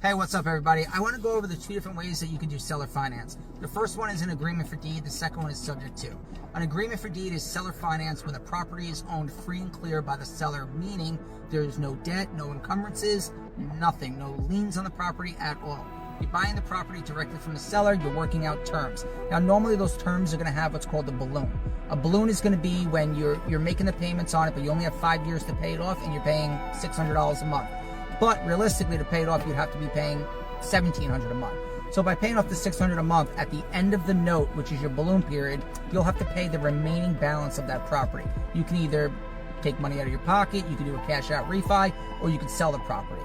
Hey, what's up everybody? I want to go over the two different ways that you can do seller finance. The first one is an agreement for deed, the second one is subject to. An agreement for deed is seller finance when the property is owned free and clear by the seller, meaning there's no debt, no encumbrances, nothing, no liens on the property at all. You're buying the property directly from the seller, you're working out terms. Now normally those terms are going to have what's called a balloon. A balloon is going to be when you're making the payments on it, but you only have 5 years to pay it off and you're paying $600 a month. But realistically, to pay it off, you'd have to be paying $1,700 a month. So by paying off the $600 a month, at the end of the note, which is your balloon period, you'll have to pay the remaining balance of that property. You can either take money out of your pocket, you can do a cash out refi, or you can sell the property.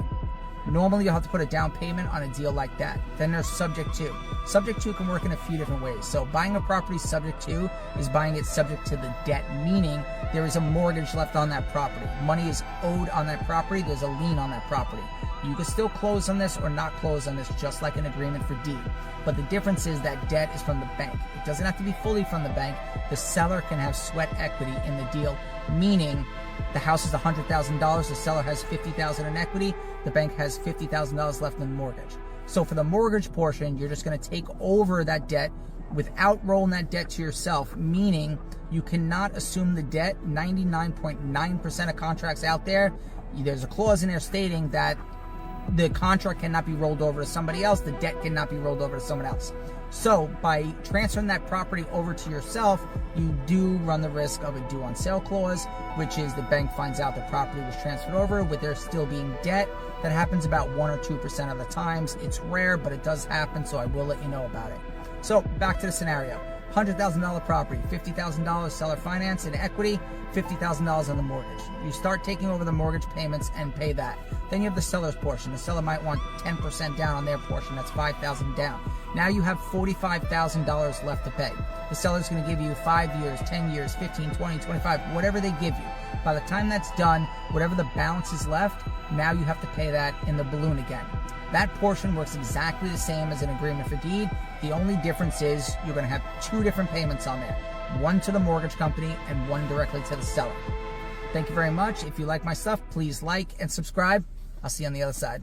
Normally, you'll have to put a down payment on a deal like that. Then there's subject to. Subject to can work in a few different ways. So buying a property subject to is buying it subject to the debt, meaning there is a mortgage left on that property. Money is owed on that property. There's a lien on that property. You can still close on this or not close on this, just like an agreement for deed. But the difference is that debt is from the bank. It doesn't have to be fully from the bank. The seller can have sweat equity in the deal, meaning the house is $100,000, the seller has $50,000 in equity, the bank has $50,000 left in the mortgage. So for the mortgage portion, you're just going to take over that debt without rolling that debt to yourself, meaning you cannot assume the debt. 99.9% of contracts out there, there's a clause in there stating that the contract cannot be rolled over to somebody else, the debt cannot be rolled over to someone else. So by transferring that property over to yourself, you do run the risk of a due on sale clause, which is the bank finds out the property was transferred over with there still being debt. That happens about 1 or 2% of the times. It's rare, but it does happen, so I will let you know about it. So back to the scenario. $100,000 property, $50,000 seller finance in equity, $50,000 on the mortgage. You start taking over the mortgage payments and pay that. Then you have the seller's portion. The seller might want 10% down on their portion. That's $5,000 down. Now you have $45,000 left to pay. The seller's going to give you 5 years, 10 years, 15, 20, 25, whatever they give you. By the time that's done, whatever the balance is left, now you have to pay that in the balloon again. That portion works exactly the same as an agreement for deed. The only difference is you're going to have two different payments on there. One to the mortgage company and one directly to the seller. Thank you very much. If you like my stuff, please like and subscribe. I'll see you on the other side.